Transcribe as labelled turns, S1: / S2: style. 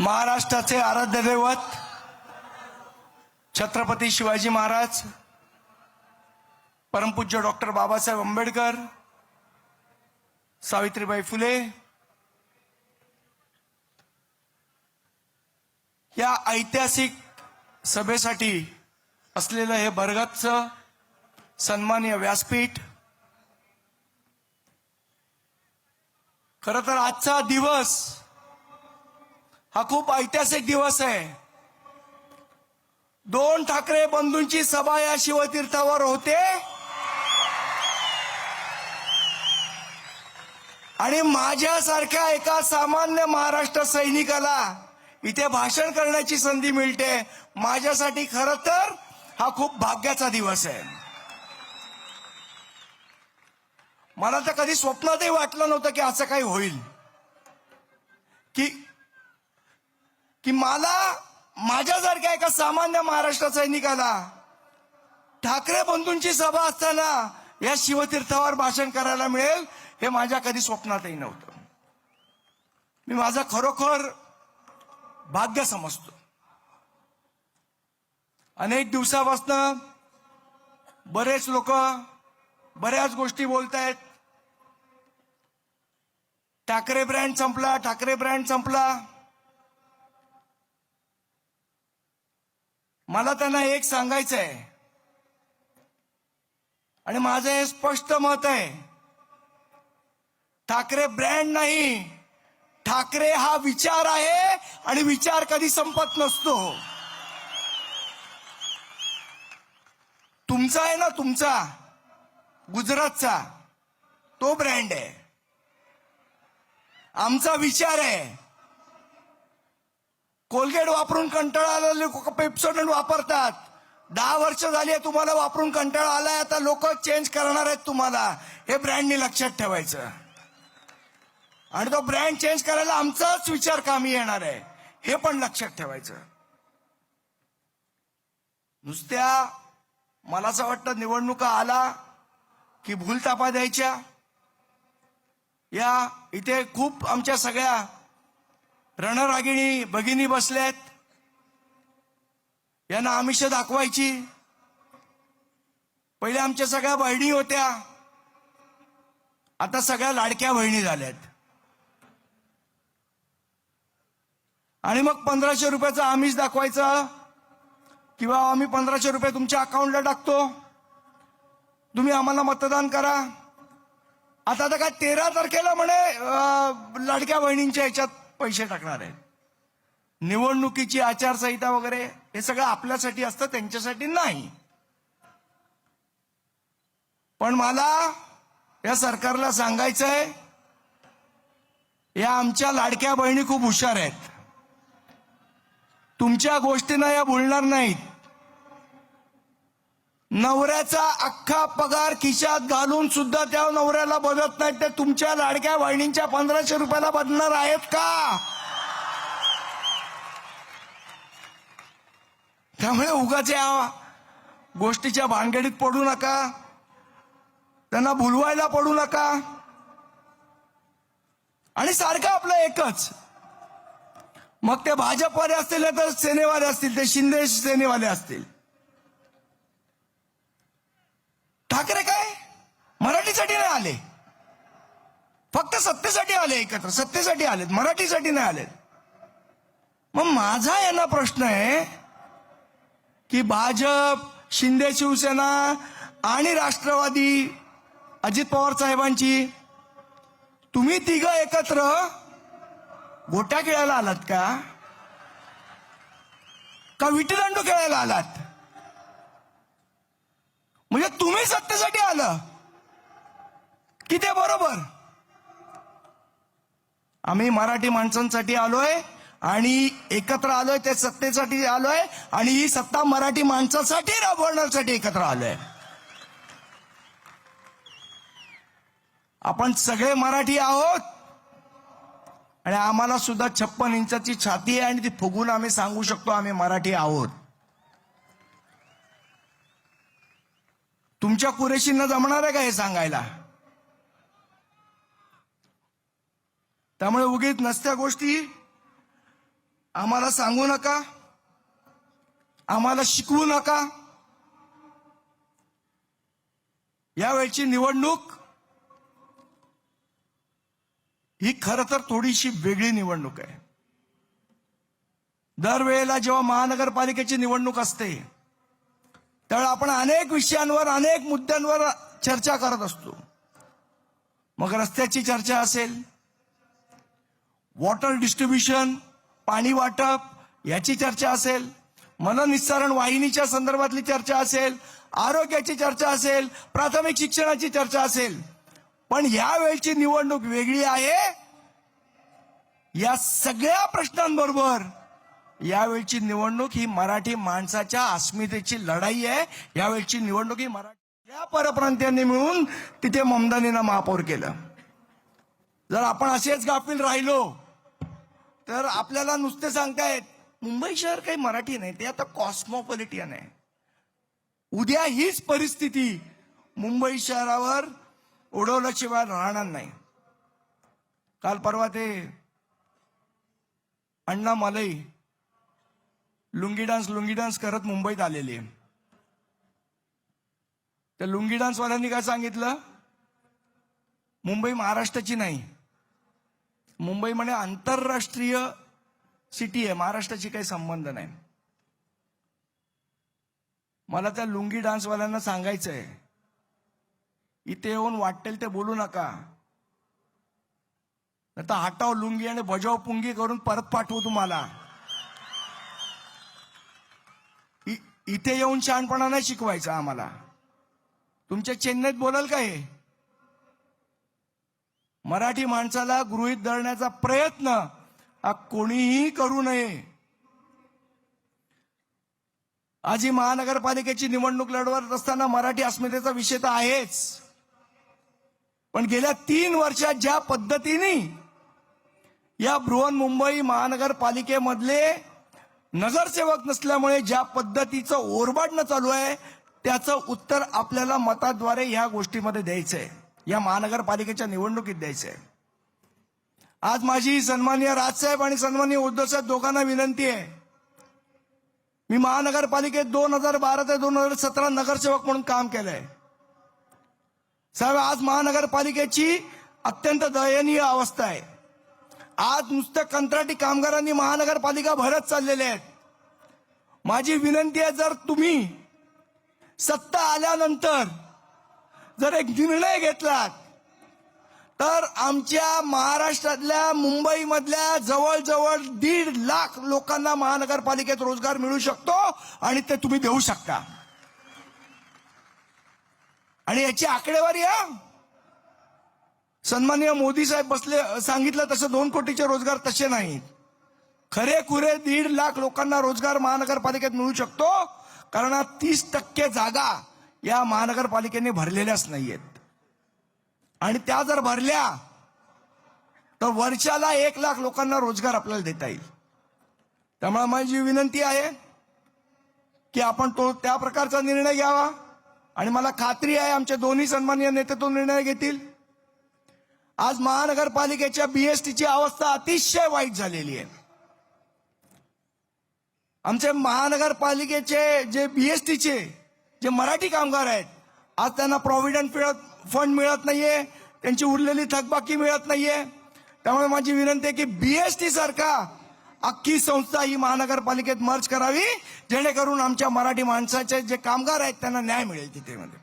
S1: महाराष्ट्राचे आराध्य दैवत छत्रपती शिवाजी महाराज, परमपूज्य डॉक्टर बाबासाहेब आंबेडकर, सावित्रीबाई फुले या ऐतिहासिक सभेसाठी असलेलं हे भरगच्च सन्माननीय व्यासपीठ, खरं तर आजचा दिवस हा खूप ऐतिहासिक दिवस आहे। 2 ठाकरे बंधूंची सभा या शिवतीर्थावर होते आणि माझ्यासारख्या एका सामान्य महाराष्ट्र सैनिकाला इथे भाषण करण्याची संधी मिळते। माझ्यासाठी खरं तर हा खूप भाग्याचा दिवस आहे। मला तर कधी स्वप्नातही वाटलं नव्हतं की असं काही होईल, की मला माझ्यासारख्या एका सामान्य महाराष्ट्र सैनिकाला ठाकरे बंधूंची सभा असताना या शिवतीर्थावर भाषण करायला मिळेल हे माझ्या कधी स्वप्नातही नव्हतं। मी माझं खरोखर भाग्य समजतो। अनेक दिवसापासून बरेच लोक बऱ्याच गोष्टी बोलतायत, ठाकरे ब्रँड संपला, ठाकरे ब्रँड संपला। मला त्यांना एक सांगायचं आहे आणि माझं हे स्पष्ट मत आहे, ठाकरे ब्रँड नाही, ठाकरे हा विचार आहे आणि विचार कधी संपत नसतो। तुमचा आहे ना, तुमचा गुजरातचा तो ब्रँड आहे, आमचा विचार आहे। कोलगेट वापरून कंटाळा आलेले लोक पेप्सोडंट वापरतात। 10 वर्ष झाली आहे तुम्हाला वापरून कंटाळा आलाय, आता लोक चेंज करणार आहेत तुम्हाला, हे ब्रँडनी लक्षात ठेवायचं आणि तो ब्रँड चेंज करायला आमचाच विचार कामी येणार आहे, हे पण लक्षात ठेवायचं। नुसत्या मला असं वाटतं निवडणुका आला की भूलथापा द्यायच्या। या इथे खूप आमच्या सगळ्या रणरागिणी भगिनी बसल्यात, यांना आमिष दाखवायची। पहिले आमच्या सगळ्या बहिणी होत्या, आता सगळ्या लाडक्या बहिणी झाल्यात आणि मग 1500 रुपयाचं आमिष दाखवायचं किंवा आम्ही 1500 रुपये तुमच्या अकाउंटला टाकतो, तुम्ही आम्हाला मतदान करा। आता तर काय 13 तारखेला म्हणे लाडक्या बहिणींच्या ह्याच्यात पैसे टाकणार आहेत। निवडणुकीची आचारसंहिता वगैरे हे सगळं आपल्यासाठी असतं, त्यांच्यासाठी नाही। पण मला या सरकारला सांगायचंय, या आमच्या लाडक्या बहिणी खूप हुशार आहेत, तुमच्या गोष्टींना या बोलणार नाहीत। नवऱ्याचा अख्खा पगार खिशात घालून सुद्धा त्या नवऱ्याला बदलत नाहीत, ते तुमच्या लाडक्या बहिणींच्या 1500 रुपयाला बदलणार आहेत का? त्यामुळे उगाच या गोष्टीच्या भानगडीत पडू नका, त्यांना भुलवायला पडू नका। आणि सारखं आपलं एकच, मग ते भाजपवाले असतील तर सेनेवाले असतील, ते शिंदे सेनेवाले असतील। ठाकरे काय मराठीसाठी नाही आले, फक्त सत्तेसाठी आले, एकत्र सत्तेसाठी आलेत, मराठीसाठी नाही आलेत। मग माझा यांना प्रश्न आहे की भाजप, शिंदे शिवसेना आणि राष्ट्रवादी अजित पवार साहेबांची तुम्ही तिघं एकत्र गोट्या खेळायला आलात का विटीदांडू खेळायला आलात? म्हणजे तुम्ही सत्तेसाठी आलं की ते बरोबर? आम्ही मराठी माणसांसाठी आलोय आणि एकत्र आलोय, ते सत्तेसाठी आलोय आणि ही सत्ता मराठी माणसासाठी राबवण्यासाठी एकत्र आलोय। आपण सगळे मराठी आहोत आणि आम्हाला सुद्धा 56 इंचाची छाती आहे आणि ती फुगून आम्ही सांगू शकतो आम्ही मराठी आहोत। तुमच्या कुरेशींना जमणार आहे का हे सांगायला? त्यामुळे उगीच नसत्या गोष्टी आम्हाला सांगू नका, आम्हाला शिकवू नका. यावेळची निवडणूक ही खरं तर थोडीशी वेगळी निवडणूक आहे. दरवेळेला जेव्हा महानगरपालिकेची निवडणूक असते त्यावेळेला आपण अनेक विषयांवर, अनेक मुद्द्यांवर चर्चा करत असतो. मग रस्त्याची चर्चा असेल, वॉटर डिस्ट्रीब्युशन, पाणी वाटप याची चर्चा असेल, मननिस्सारण वाहिनीच्या संदर्भातली चर्चा असेल, आरोग्याची चर्चा असेल, प्राथमिक शिक्षणाची चर्चा असेल. पण यावेळची निवडणूक वेगळी आहे. या सगळ्या प्रश्नांबरोबर यावेळची निवडणूक ही मराठी माणसाच्या अस्मितेची लढाई आहे. यावेळची निवडणूक ही मराठी या परप्रांतीयांनी मिळून तिथे ममदानीनं महापौर केलं. जर आपण असेच गाफील राहिलो तर आपल्याला नुसते सांगतायत मुंबई शहर काही मराठी नाही, ते आता कॉस्मोपॉलिटियन आहे. उद्या हीच परिस्थिती मुंबई शहरावर उडवल्याशिवाय राहणार नाही. काल परवा ते अण्णा मलई लुंगी डान्स करत मुंबईत आलेले. त्या लुंगी डान्सवाल्यांनी काय सांगितलं, मुंबई महाराष्ट्राची नाही, मुंबई म्हणे आंतरराष्ट्रीय सिटी आहे, महाराष्ट्राची काही संबंध नाही. मला त्या लुंगी डान्सवाल्यांना सांगायचंय, इथे येऊन वाटेल ते बोलू नका, आता हटाव लुंगी आणि बजाव पुंगी करून परत पाठवू तुम्हाला. इथे येऊन शहाणपणा नाही शिकवायचा आम्हाला. तुमच्या चेन्नईत बोलाल का हे? मराठी माणसाला गृहीत धरण्याचा प्रयत्न हा कोणीही करू नये. आज ही महानगरपालिकेची निवडणूक लढवत असताना मराठी अस्मितेचा विषय तर आहेच, पण गेल्या 3 वर्षात ज्या पद्धतीने या बृहन्मुंबई महानगरपालिकेमधले नगरसेवक नसल्यामुळे ज्या पद्धतीचं ओरबाडणं चालू आहे त्याचं उत्तर आपल्याला मताद्वारे ह्या गोष्टीमध्ये द्यायचंय, या महानगरपालिकेच्या निवडणुकीत द्यायचंय. आज माझी सन्माननीय राजसाहेब आणि सन्माननीय उद्धवसाहेब दोघांना विनंती आहे. मी महानगरपालिकेत 2012 ते 2017 नगरसेवक म्हणून काम केलंय. साहेब, आज महानगरपालिकेची अत्यंत दयनीय अवस्था आहे. आज नुसत्या कंत्राटी कामगारांनी महानगरपालिका भरत चाललेले आहेत. माझी विनंती आहे, जर तुम्ही सत्ता आल्यानंतर जर एक निर्णय घेतलात तर आमच्या महाराष्ट्रातल्या मुंबईमधल्या जवळजवळ 1.5 लाख लोकांना महानगरपालिकेत रोजगार मिळू शकतो आणि ते तुम्ही देऊ शकता. आणि याची आकडेवारी सन्माननीय मोदी साहेब बसले सांगितलं तसं 2 कोटीचे रोजगार तसे नाहीत. खरेखुरे 1.5 लाख लोकांना रोजगार महानगरपालिकेत मिळू शकतो, कारण 30% जागा या महानगरपालिकेने भरलेल्याच नाहीयेत. आणि त्या जर भरल्या तर वर्षाला 1 लाख लोकांना रोजगार आपल्याला देता येईल. त्यामुळे माझी विनंती आहे की आपण त्या प्रकारचा निर्णय घ्यावा. आणि मला खात्री आहे आमचे दोन्ही सन्माननीय नेते तो निर्णय घेतील. आज महानगरपालिकेच्या बीएसटीची अवस्था अतिशय वाईट झालेली आहे. आमचे महानगरपालिकेचे जे बीएसटीचे जे मराठी कामगार आहेत, आज त्यांना प्रॉव्हिडंट फंड मिळत नाहीये, त्यांची उरलेली थकबाकी मिळत नाहीये. त्यामुळे माझी विनंती आहे की बीएसटी सारखा अख्खी संस्था ही महानगरपालिकेत मर्ज करावी, जेणेकरून आमच्या मराठी माणसाचे जे कामगार आहेत त्यांना न्याय मिळेल तिथे मध्ये.